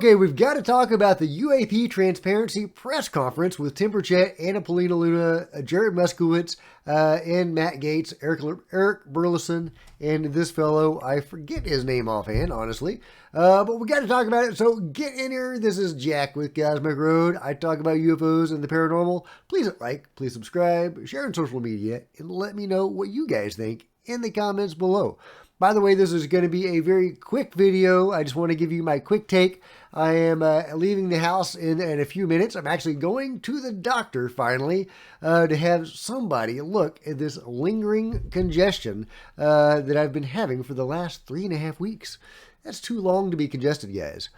Okay, we've got to talk about the UAP Transparency Press Conference with Tim Burchett, Anna Paulina Luna, Jared Moskowitz, and Matt Gaetz, Eric Burleson, and this fellow, I forget his name offhand, honestly. But we got to talk about it, so get in here. This is Jack with Cosmic Road. I talk about UFOs and the paranormal. Please like, please subscribe, share on social media, and let me know what you guys think in the comments below. By the way, this is going to be a very quick video. I just want to give you my quick take. I am leaving the house in a few minutes. I'm actually going to the doctor finally to have somebody look at this lingering congestion that I've been having for the last 3.5 weeks. That's too long to be congested, guys.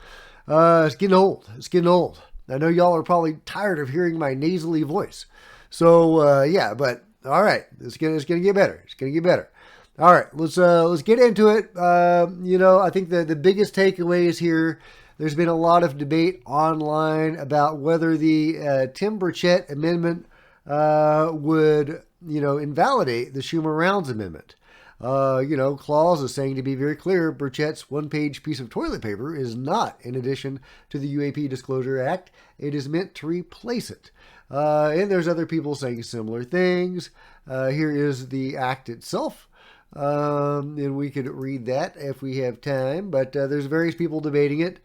It's getting old. It's getting old. I know y'all are probably tired of hearing my nasally voice. So, yeah, but all right, it's gonna get better. It's gonna get better. All right, let's get into it. I think the biggest takeaways here. There's been a lot of debate online about whether the Tim Burchett amendment would invalidate the Schumer Rounds amendment. Clause is saying, to be very clear, Burchett's one-page piece of toilet paper is not in addition to the UAP Disclosure Act. It is meant to replace it. And there's other people saying similar things. Here is the act itself. And we could read that if we have time, but there's various people debating it.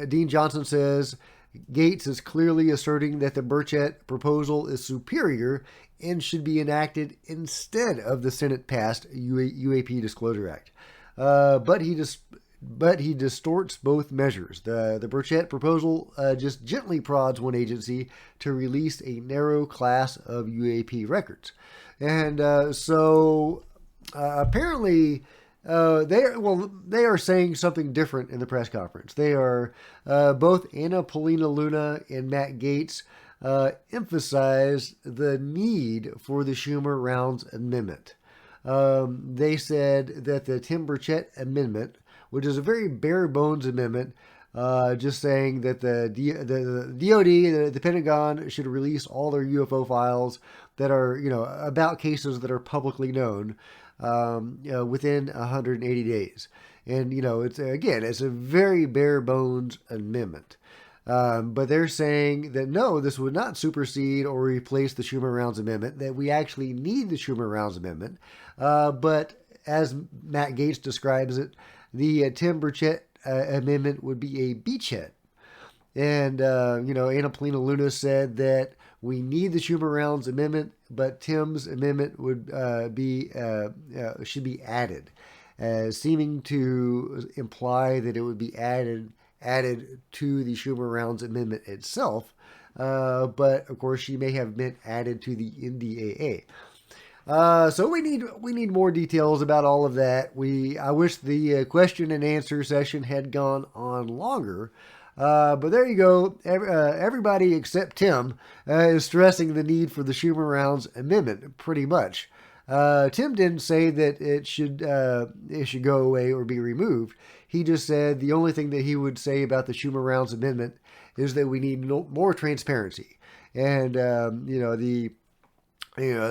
Dean Johnson says Gaetz is clearly asserting that the Burchett proposal is superior and should be enacted instead of the Senate-passed UAP Disclosure Act. But he distorts both measures. The Burchett proposal just gently prods one agency to release a narrow class of UAP records. And apparently they are saying something different in the press conference. They are both Anna Paulina Luna and Matt Gaetz emphasize the need for the Schumer Rounds amendment. They said that the Tim Burchett amendment, which is a very bare bones amendment, just saying that the DOD, the Pentagon, should release all their UFO files that are, about cases that are publicly known within 180 days. And, it's a very bare bones amendment. But they're saying that no, this would not supersede or replace the Schumer Rounds amendment, that we actually need the Schumer Rounds amendment. But as Matt Gaetz describes it, the Tim Burchett amendment would be a beachhead. And, Anna Paulina Luna said that we need the Schumer Rounds amendment, but Tim's amendment would should be added, seeming to imply that it would be added to the Schumer Rounds amendment itself. But of course, she may have meant added to the NDAA. So we need more details about all of that. I wish the question and answer session had gone on longer. But there you go. Everybody except Tim is stressing the need for the Schumer Rounds amendment, pretty much. Tim didn't say that it should go away or be removed. He just said the only thing that he would say about the Schumer Rounds amendment is that we need more transparency. And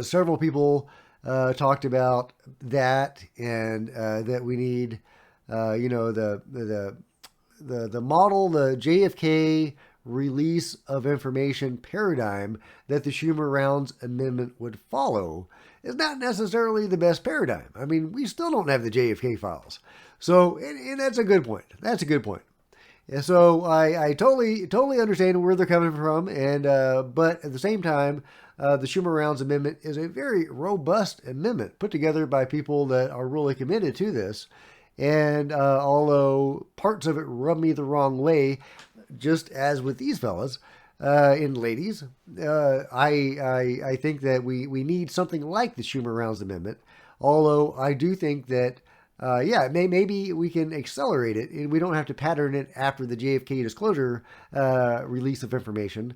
several people talked about that, and that we need the model, the JFK release of information paradigm that the Schumer Rounds amendment would follow is not necessarily the best paradigm. I mean, we still don't have the JFK files. So, and that's a good point. That's a good point. And so I totally understand where they're coming from. And, but at the same time, the Schumer Rounds amendment is a very robust amendment put together by people that are really committed to this. And although parts of it rub me the wrong way, just as with these fellas and ladies, I think that we need something like the Schumer Rounds amendment. Although I do think that, maybe we can accelerate it and we don't have to pattern it after the JFK disclosure release of information.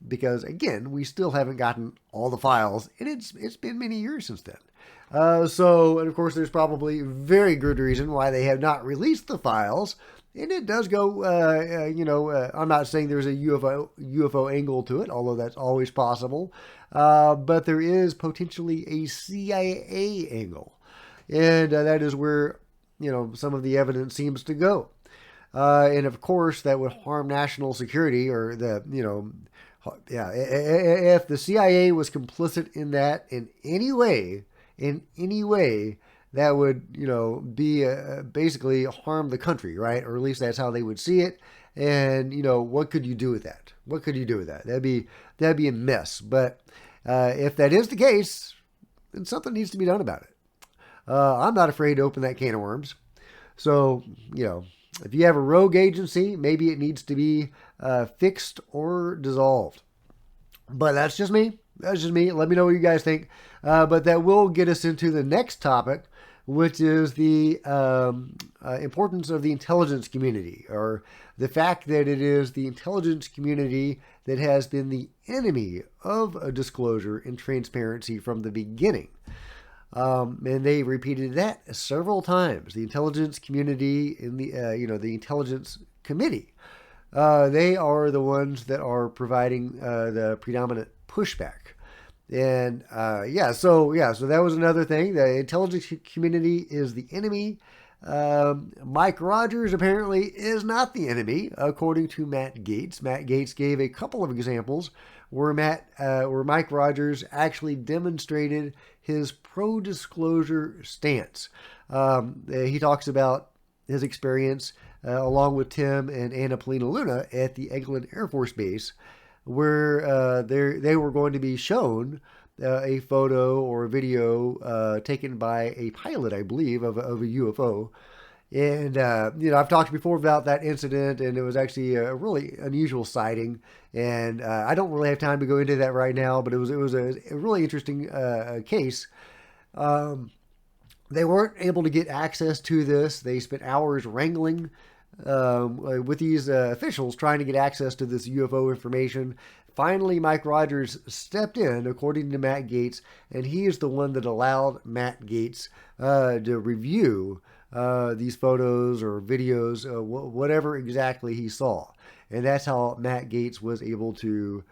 Because again, we still haven't gotten all the files, and it's been many years since then. And of course, there's probably very good reason why they have not released the files. And it does go, I'm not saying there's a UFO angle to it, although that's always possible. But there is potentially a CIA angle. And that is where, some of the evidence seems to go. And of course, that would harm national security, or yeah, if the CIA was complicit in that in any way, that would, be basically harm the country, right? Or at least that's how they would see it. And what could you do with that? What could you do with that? That'd be a mess. But if that is the case, then something needs to be done about it. I'm not afraid to open that can of worms. So, if you have a rogue agency, maybe it needs to be fixed or dissolved. But that's just me. That's just me. Let me know what you guys think. But that will get us into the next topic, which is the importance of the intelligence community, or the fact that it is the intelligence community that has been the enemy of a disclosure and transparency from the beginning. And they repeated that several times. The intelligence community in the intelligence committee, they are the ones that are providing the predominant pushback. And so that was another thing. The intelligence community is the enemy. Mike Rogers apparently is not the enemy, according to Matt Gaetz. Matt Gaetz gave a couple of examples where Mike Rogers actually demonstrated his pro-disclosure stance. He talks about his experience along with Tim and Anna Polina Luna at the Eglin Air Force Base, where they were going to be shown a photo or a video taken by a pilot, I believe, of a UFO. And, I've talked before about that incident, and it was actually a really unusual sighting. And I don't really have time to go into that right now, but it was a really interesting case. They weren't able to get access to this. They spent hours wrangling with these officials trying to get access to this UFO information. Finally, Mike Rogers stepped in, according to Matt Gaetz, and he is the one that allowed Matt Gaetz to review these photos or videos, whatever exactly he saw. And that's how Matt Gaetz was able to,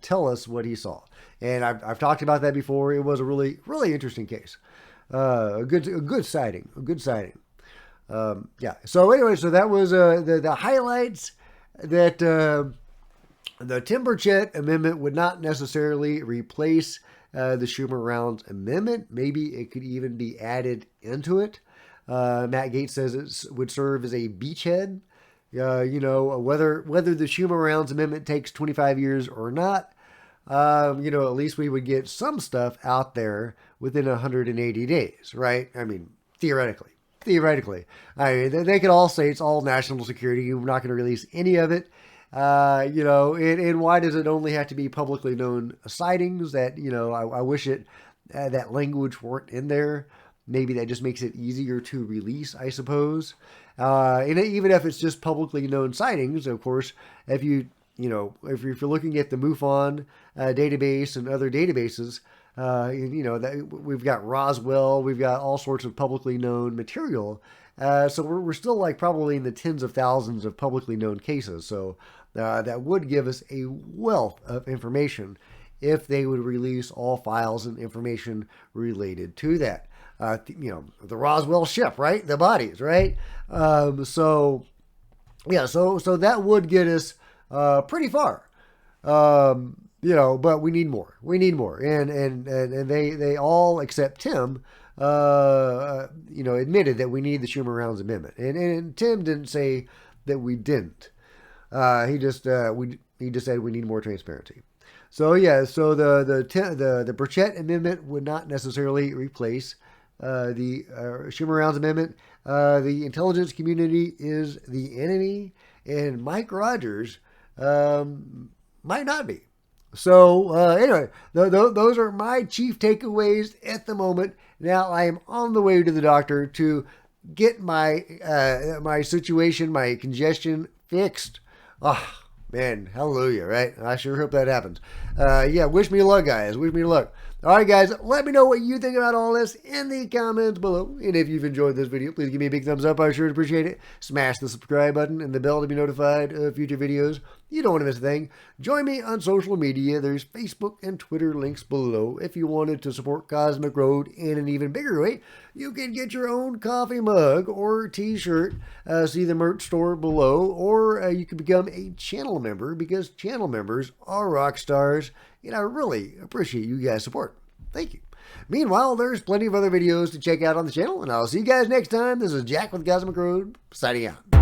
tell us what he saw. And I've talked about that before. It was a really, really interesting case. A good sighting. So anyway, so that was the highlights that the Tim Burchett amendment would not necessarily replace the Schumer Rounds amendment. Maybe it could even be added into it. Matt Gaetz says it would serve as a beachhead. Whether the Schumer Rounds amendment takes 25 years or not, at least we would get some stuff out there within 180 days, right? I mean, theoretically. I mean, they could all say it's all national security. We're not going to release any of it. And why does it only have to be publicly known sightings? That, I wish that language weren't in there. Maybe that just makes it easier to release, I suppose. And even if it's just publicly known sightings, of course, if you're looking at the MUFON database and other databases, that we've got Roswell, we've got all sorts of publicly known material. So we're still like probably in the tens of thousands of publicly known cases. So that would give us a wealth of information if they would release all files and information related to that. The Roswell ship, right? The bodies, right? So that would get us pretty far. But we need more. And they all except Tim, admitted that we need the Schumer Rounds amendment. And Tim didn't say that we didn't. He just said we need more transparency. So the Burchett amendment would not necessarily replace the Schumer Rounds amendment. The intelligence community is the enemy, and Mike Rogers might not be. So anyway, those are my chief takeaways at the moment. Now I am on the way to the doctor to get my situation, my congestion fixed. Oh man, hallelujah, right? I sure hope that happens. Wish me luck, guys. Wish me luck. All right, guys, let me know what you think about all this in the comments below. And if you've enjoyed this video, please give me a big thumbs up. I sure appreciate it. Smash the subscribe button and the bell to be notified of future videos. You don't want to miss a thing. Join me on social media. There's Facebook and Twitter links below. If you wanted to support Cosmic Road in an even bigger way, you can get your own coffee mug or t-shirt. See the merch store below. Or you can become a channel member, because channel members are rock stars. And I really appreciate you guys' support. Thank you. Meanwhile, there's plenty of other videos to check out on the channel, and I'll see you guys next time. This is Jack with Cosmic Road, signing out.